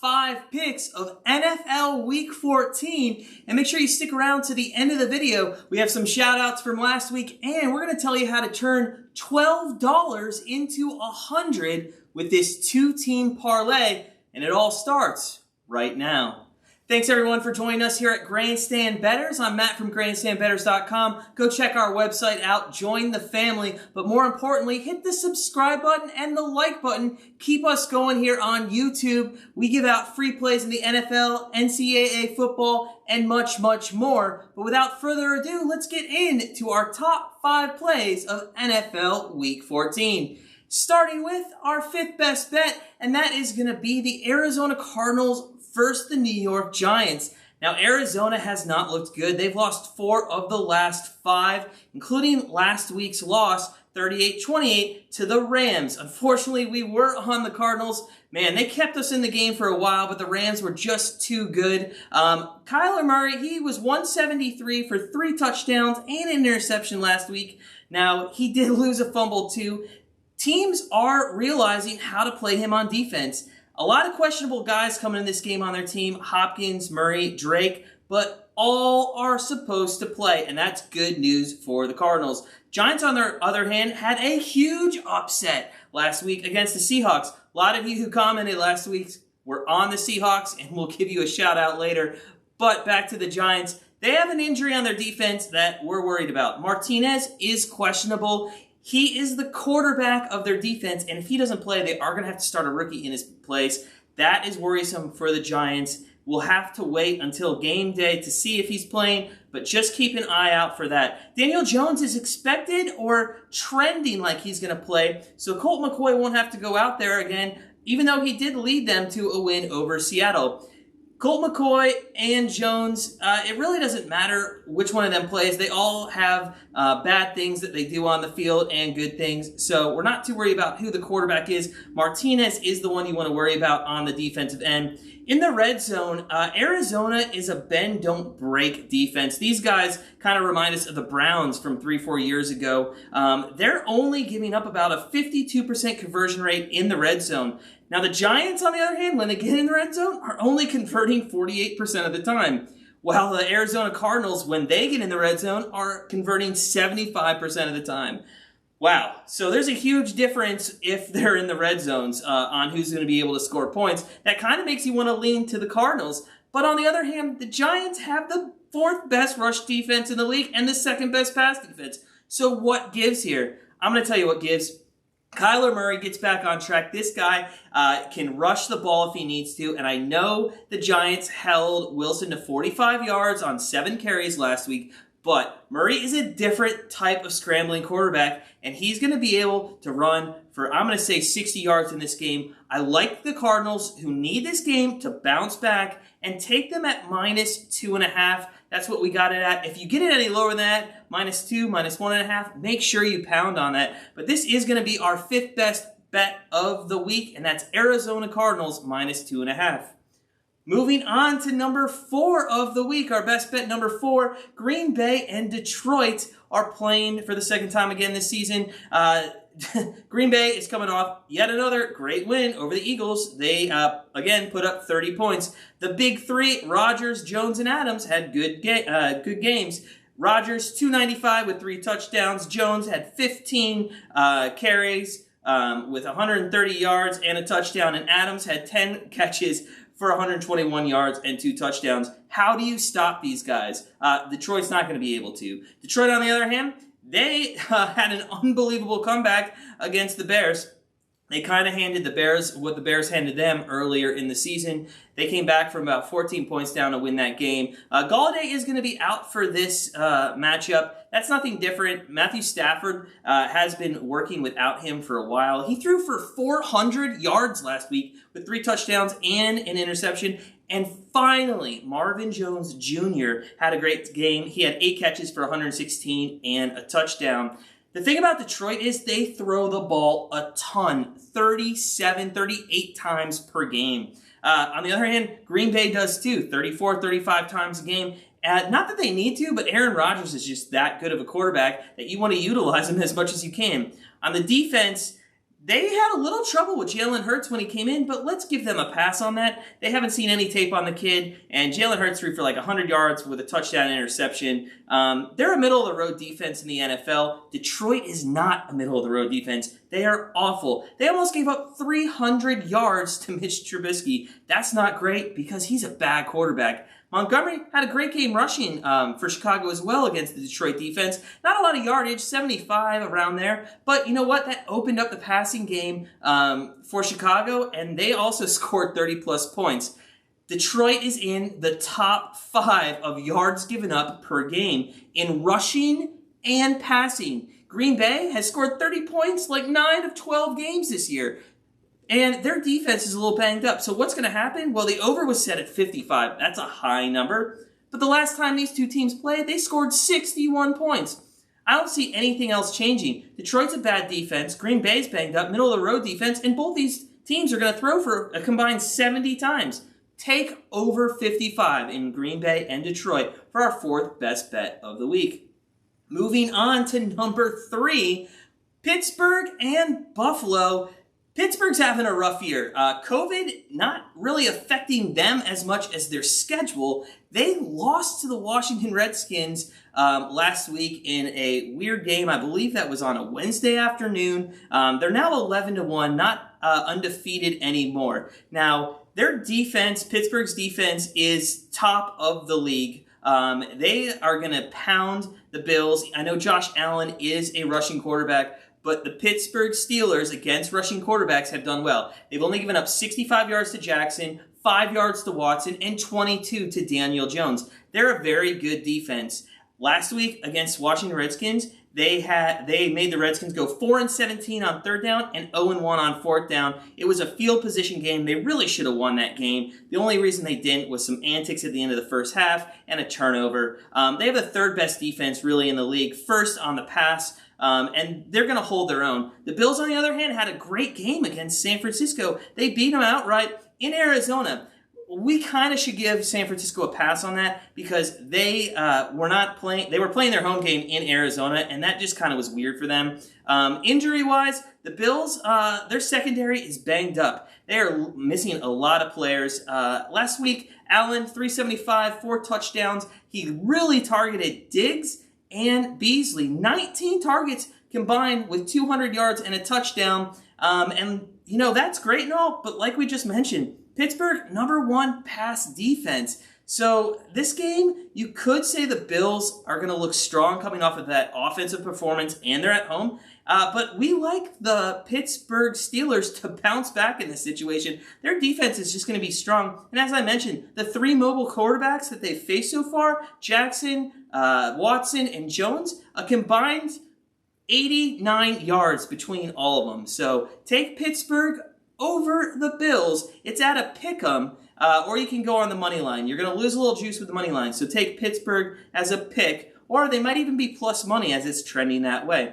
5 picks of NFL Week 14. And make sure you stick around to the end of the video. We have some shout outs from last week, and we're going to tell you how to turn $12 into $100 with this 2-team parlay. And it all starts right now. Thanks everyone for joining us here at Grandstand Bettors. I'm Matt from grandstandbettors.com. Go check our website out, join the family, but more importantly, hit the subscribe button and the like button. Keep us going here on YouTube. We give out free plays in the NFL, NCAA football, and much, much more. But without further ado, let's get into our top 5 plays of NFL Week 14. Starting with our 5th best bet, and that is going to be the Arizona Cardinals versus the New York Giants. Now, Arizona has not looked good. They've lost 4 of the last 5, including last week's loss, 38-28 to the Rams. Unfortunately, we were on the Cardinals. Man, they kept us in the game for a while, but the Rams were just too good. Kyler Murray, he was 173 for 3 touchdowns and an interception last week. Now, he did lose a fumble too. Teams are realizing how to play him on defense. A lot of questionable guys coming in this game on their team, Hopkins, Murray, Drake, but all are supposed to play, and that's good news for the Cardinals. Giants, on their other hand, had a huge upset last week against the Seahawks. A lot of you who commented last week were on the Seahawks, and we'll give you a shout out later. But back to the Giants. They have an injury on their defense that we're worried about. Martinez is questionable. He is the quarterback of their defense, and if he doesn't play, they are going to have to start a rookie in his place. That is worrisome for the Giants. We'll have to wait until game day to see if he's playing, but just keep an eye out for that. Daniel Jones is expected or trending like he's going to play, so Colt McCoy won't have to go out there again, even though he did lead them to a win over Seattle. Colt McCoy and Jones, it really doesn't matter which one of them plays. They all have bad things that they do on the field and good things. So we're not too worried about who the quarterback is. Martinez is the one you want to worry about on the defensive end. In the red zone, Arizona is a bend, don't break defense. These guys kind of remind us of the Browns from 3-4 years ago. They're only giving up about a 52% conversion rate in the red zone. Now, the Giants, on the other hand, when they get in the red zone, are only converting 48% of the time, while the Arizona Cardinals, when they get in the red zone, are converting 75% of the time. Wow. So there's a huge difference if they're in the red zones on who's going to be able to score points. That kind of makes you want to lean to the Cardinals. But on the other hand, the Giants have the 4th best rush defense in the league and the 2nd best pass defense. So what gives here? I'm going to tell you what gives. Kyler Murray gets back on track. This guy can rush the ball if he needs to, and I know the Giants held Wilson to 45 yards on 7 carries last week, but Murray is a different type of scrambling quarterback, and he's going to be able to run for, I'm going to say, 60 yards in this game. I like the Cardinals, who need this game to bounce back, and take them at -2.5. That's what we got it at. If you get it any lower than that, -2, -1.5, make sure you pound on that. But this is going to be our 5th best bet of the week, and that's Arizona Cardinals -2.5. Moving on to number 4 of the week, our best bet number 4, Green Bay and Detroit are playing for the 2nd time again this season. Green Bay is coming off yet another great win over the Eagles. They, again, put up 30 points. The big 3, Rodgers, Jones, and Adams, had good games. Rodgers, 295 with 3 touchdowns. Jones had 15 carries with 130 yards and a touchdown. And Adams had 10 catches for 121 yards and 2 touchdowns. How do you stop these guys? Detroit's not going to be able to. Detroit, on the other hand, they had an unbelievable comeback against the Bears. They kind of handed the Bears what the Bears handed them earlier in the season. They came back from about 14 points down to win that game. Galladay is going to be out for this matchup. That's nothing different. Matthew Stafford has been working without him for a while. He threw for 400 yards last week with 3 touchdowns and an interception. And finally, Marvin Jones Jr. had a great game. He had 8 catches for 116 and a touchdown. The thing about Detroit is they throw the ball a ton, 37, 38 times per game. On the other hand, Green Bay does too, 34, 35 times a game. Not that they need to, but Aaron Rodgers is just that good of a quarterback that you want to utilize him as much as you can. On the defense, They had a little trouble with Jalen Hurts when he came in, but let's give them a pass on that. They haven't seen any tape on the kid, and Jalen Hurts threw for like 100 yards with a touchdown interception. They're a middle-of-the-road defense in the NFL. Detroit is not a middle-of-the-road defense. They are awful. They almost gave up 300 yards to Mitch Trubisky. That's not great because he's a bad quarterback. Montgomery had a great game rushing for Chicago as well against the Detroit defense. Not a lot of yardage, 75 around there. But you know what? That opened up the passing game for Chicago, and they also scored 30-plus points. Detroit is in the top 5 of yards given up per game in rushing and passing. Green Bay has scored 30 points like 9 of 12 games this year. And their defense is a little banged up. So what's going to happen? Well, the over was set at 55. That's a high number. But the last time these two teams played, they scored 61 points. I don't see anything else changing. Detroit's a bad defense. Green Bay's banged up, middle-of-the-road defense. And both these teams are going to throw for a combined 70 times. Take over 55 in Green Bay and Detroit for our 4th best bet of the week. Moving on to number 3, Pittsburgh and Buffalo. Pittsburgh's having a rough year. COVID not really affecting them as much as their schedule. They lost to the Washington Redskins last week in a weird game. I believe that was on a Wednesday afternoon. They're now 11-1, not undefeated anymore. Now, their defense, Pittsburgh's defense, is top of the league. They are going to pound the Bills. I know Josh Allen is a rushing quarterback, but the Pittsburgh Steelers against rushing quarterbacks have done well. They've only given up 65 yards to Jackson, 5 yards to Watson, and 22 to Daniel Jones. They're a very good defense. Last week against Washington Redskins, they made the Redskins go 4-17 on 3rd down and 0-1 on 4th down. It was a field position game. They really should have won that game. The only reason they didn't was some antics at the end of the first half and a turnover. They have the 3rd best defense really in the league, 1st on the pass. And they're going to hold their own. The Bills, on the other hand, had a great game against San Francisco. They beat them outright in Arizona. We kind of should give San Francisco a pass on that because they were playing their home game in Arizona, and that just kind of was weird for them. Injury-wise, the Bills, their secondary is banged up. They are missing a lot of players. Last week, Allen, 375, 4 touchdowns. He really targeted Diggs and Beasley. 19 targets combined with 200 yards and a touchdown. And, you know, that's great and all, but like we just mentioned, Pittsburgh, number 1 pass defense. So this game, you could say the Bills are going to look strong coming off of that offensive performance, and they're at home. But we like the Pittsburgh Steelers to bounce back in this situation. Their defense is just going to be strong. And as I mentioned, the 3 mobile quarterbacks that they've faced so far, Jackson, Watson, and Jones, a combined 89 yards between all of them. So take Pittsburgh over the Bills. It's at a pick'em, or you can go on the money line. You're going to lose a little juice with the money line. So take Pittsburgh as a pick, or they might even be plus money as it's trending that way.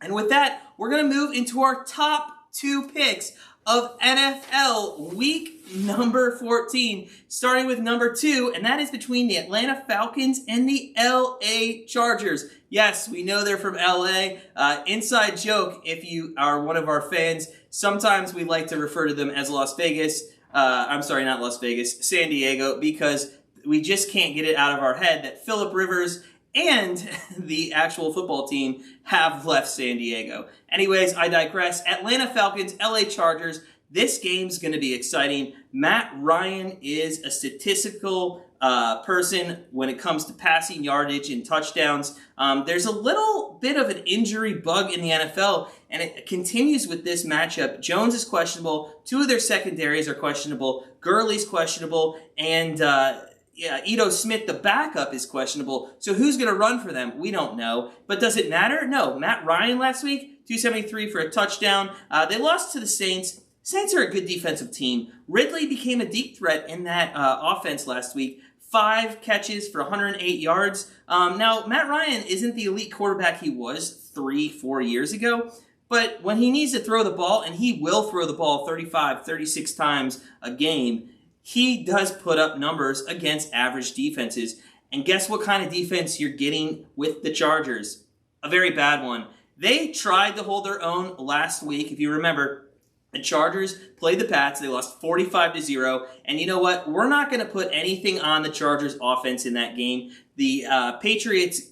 And with that, we're going to move into our top 2 picks of NFL week number 14, starting with number 2, and that is between the Atlanta Falcons and the LA Chargers. Yes, we know they're from LA. Inside joke, if you are one of our fans, sometimes we like to refer to them as Las Vegas. I'm sorry, not Las Vegas, San Diego, because we just can't get it out of our head that Phillip Rivers and the actual football team have left San Diego. Anyways, I digress. Atlanta Falcons, LA Chargers. This game's going to be exciting. Matt Ryan is a statistical person when it comes to passing yardage and touchdowns. There's a little bit of an injury bug in the NFL, and it continues with this matchup. Jones is questionable. 2 of their secondaries are questionable. Gurley's questionable, and Ito Smith, the backup, is questionable. So who's going to run for them? We don't know. But does it matter? No. Matt Ryan last week, 273 for a touchdown. They lost to the Saints. Saints are a good defensive team. Ridley became a deep threat in that offense last week. 5 catches for 108 yards. Now, Matt Ryan isn't the elite quarterback he was 3-4 years ago. But when he needs to throw the ball, and he will throw the ball 35, 36 times a game, he does put up numbers against average defenses. And guess what kind of defense you're getting with the Chargers? A very bad one. They tried to hold their own last week. If you remember, the Chargers played the Pats. They lost 45-0. And you know what? We're not going to put anything on the Chargers offense in that game. The Patriots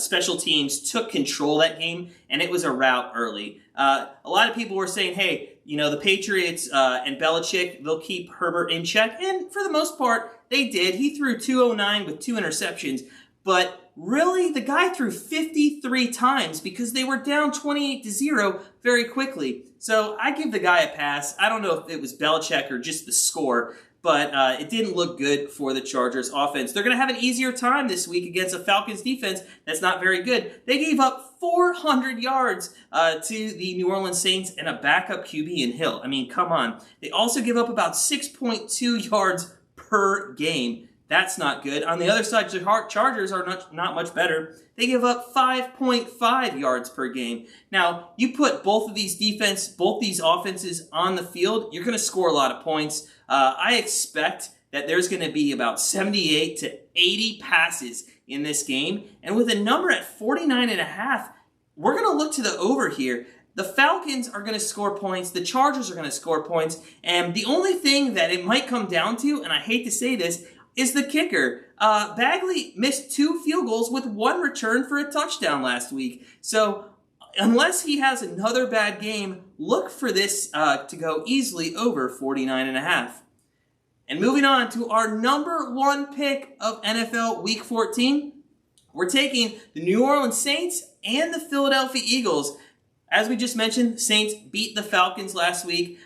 special teams took control of that game, and it was a rout early. A lot of people were saying, hey, you know, the Patriots and Belichick, they'll keep Herbert in check. And for the most part, they did. He threw 209 with 2 interceptions. But really, the guy threw 53 times because they were down 28-0 very quickly. So I give the guy a pass. I don't know if it was Belichick or just the score, but it didn't look good for the Chargers offense. They're going to have an easier time this week against a Falcons defense that's not very good. They gave up 400 yards to the New Orleans Saints and a backup QB in Hill. I mean, come on. They also give up about 6.2 yards per game. That's not good. On the other side, the Chargers are not much better. They give up 5.5 yards per game. Now, you put both these offenses on the field, you're going to score a lot of points. I expect that there's going to be about 78 to 80 passes in this game. And with a number at 49.5, we're going to look to the over here. The Falcons are going to score points. The Chargers are going to score points. And the only thing that it might come down to, and I hate to say this, is the kicker. Bagley missed 2 field goals with 1 return for a touchdown last week. So unless he has another bad game, look for this to go easily over 49.5. And moving on to our number 1 pick of NFL Week 14, we're taking the New Orleans Saints and the Philadelphia Eagles. As we just mentioned, Saints beat the Falcons last week.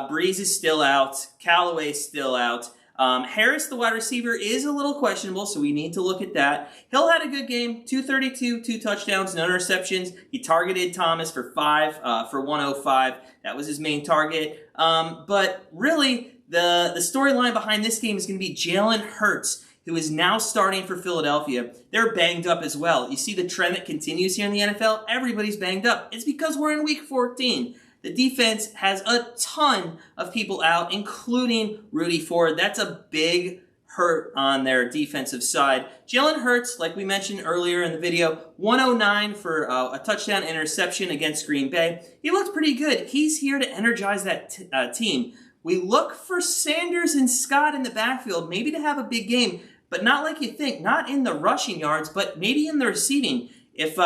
Breeze is still out. Callaway's still out. Harris, the wide receiver, is a little questionable, so we need to look at that. Hill had a good game, 232, 2 touchdowns, no interceptions. He targeted Thomas for 105. That was his main target. But really, the storyline behind this game is going to be Jalen Hurts, who is now starting for Philadelphia. They're banged up as well. You see the trend that continues here in the NFL? Everybody's banged up. It's because we're in Week 14. The defense has a ton of people out, including Rudy Ford. That's a big hurt on their defensive side. Jalen Hurts, like we mentioned earlier in the video, 109 for a touchdown interception against Green Bay. He looked pretty good. He's here to energize that team. We look for Sanders and Scott in the backfield, maybe to have a big game, but not like you think. Not in the rushing yards, but maybe in the receiving. If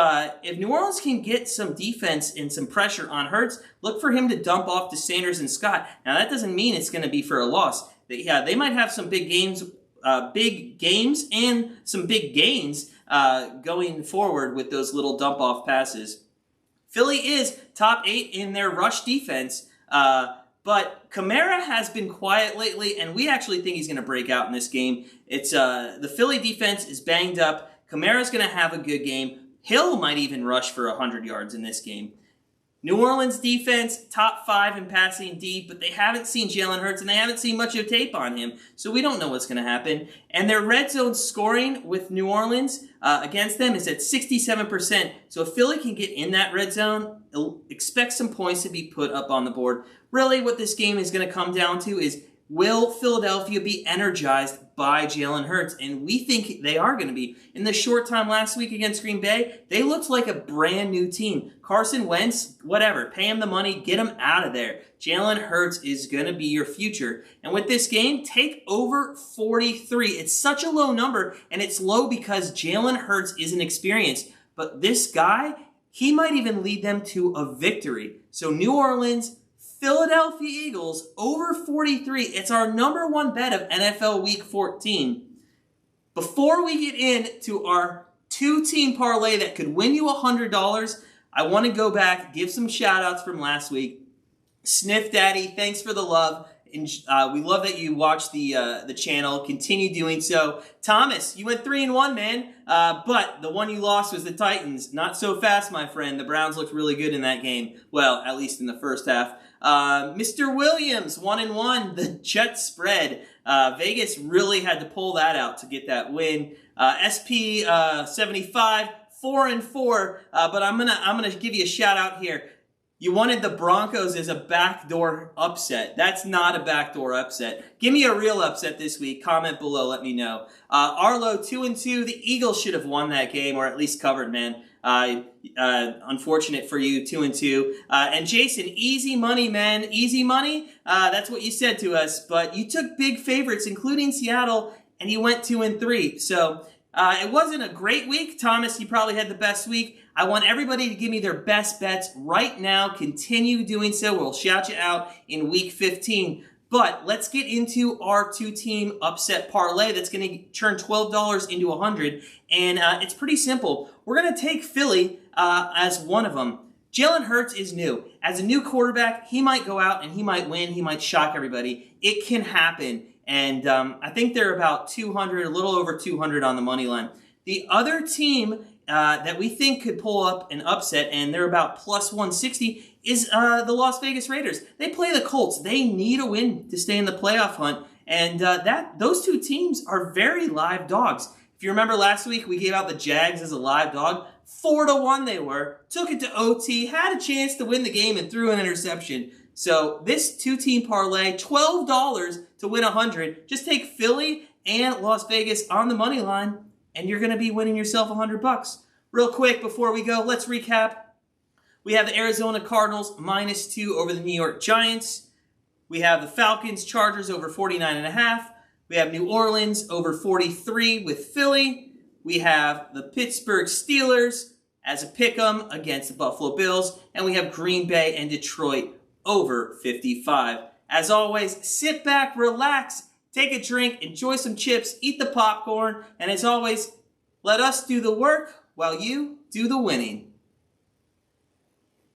New Orleans can get some defense and some pressure on Hurts, look for him to dump off to Sanders and Scott. Now, that doesn't mean it's going to be for a loss. They might have some big games and some big gains going forward with those little dump-off passes. Philly is top 8 in their rush defense, but Kamara has been quiet lately, and we actually think he's going to break out in this game. It's the Philly defense is banged up. Kamara's going to have a good game. Hill might even rush for 100 yards in this game. New Orleans defense, top 5 in passing deep, but they haven't seen Jalen Hurts, and they haven't seen much of tape on him, so we don't know what's going to happen. And their red zone scoring with New Orleans against them is at 67%. So if Philly can get in that red zone, expect some points to be put up on the board. Really, what this game is going to come down to is, will Philadelphia be energized by Jalen Hurts? And we think they are going to be. In the short time last week against Green Bay, they looked like a brand new team. Carson Wentz, whatever, pay him the money, get him out of there. Jalen Hurts is going to be your future. And with this game, take over 43. It's such a low number, and it's low because Jalen Hurts isn't experienced. But this guy, he might even lead them to a victory. So New Orleans, Philadelphia Eagles, over 43. It's our number 1 bet of NFL Week 14. Before we get into our 2-team parlay that could win you $100, I want to go back, give some shout-outs from last week. Sniff Daddy, thanks for the love. We love that you watched the channel. Continue doing so. Thomas, you went 3-1, man. But the one you lost was the Titans. Not so fast, my friend. The Browns looked really good in that game. Well, at least in the first half. Mr. Williams, 1-1. The Jets spread. Vegas really had to pull that out to get that win. SP 75, 4-4. But I'm gonna give you a shout out here. You wanted the Broncos as a backdoor upset. That's not a backdoor upset. Give me a real upset this week. Comment below. Let me know. Arlo, 2-2. The Eagles should have won that game, or at least covered, man. Unfortunate for you, 2-2. And Jason, easy money, man. Easy money. That's what you said to us. But you took big favorites, including Seattle, and you went 2-3. So it wasn't a great week. Thomas, you probably had the best week. I want everybody to give me their best bets right now. Continue doing so. We'll shout you out in week 15. But let's get into our two-team upset parlay that's going to turn $12 into $100. And it's pretty simple. We're going to take Philly as one of them. Jalen Hurts is new. As a new quarterback, he might go out and he might win. He might shock everybody. It can happen. And I think they're about 200, a little over 200 on the money line. The other team that we think could pull up an upset, and they're about plus 160, is the Las Vegas Raiders. They play the Colts. They need a win to stay in the playoff hunt, and those two teams are very live dogs. If you remember last week, we gave out the Jags as a live dog. 4-1 they were. Took it to OT, had a chance to win the game, and threw an interception. So this two-team parlay, $12 to win 100. Just take Philly and Las Vegas on the money line, and you're going to be winning yourself $100. Real quick before we go, let's recap. We have the Arizona Cardinals -2 over the New York Giants. We have the Falcons Chargers over 49.5. We have New Orleans over 43 with Philly. We have the Pittsburgh Steelers as a pick'em against the Buffalo Bills. And we have Green Bay and Detroit over 55. As always, sit back, relax, take a drink, enjoy some chips, eat the popcorn, and as always, let us do the work while you do the winning.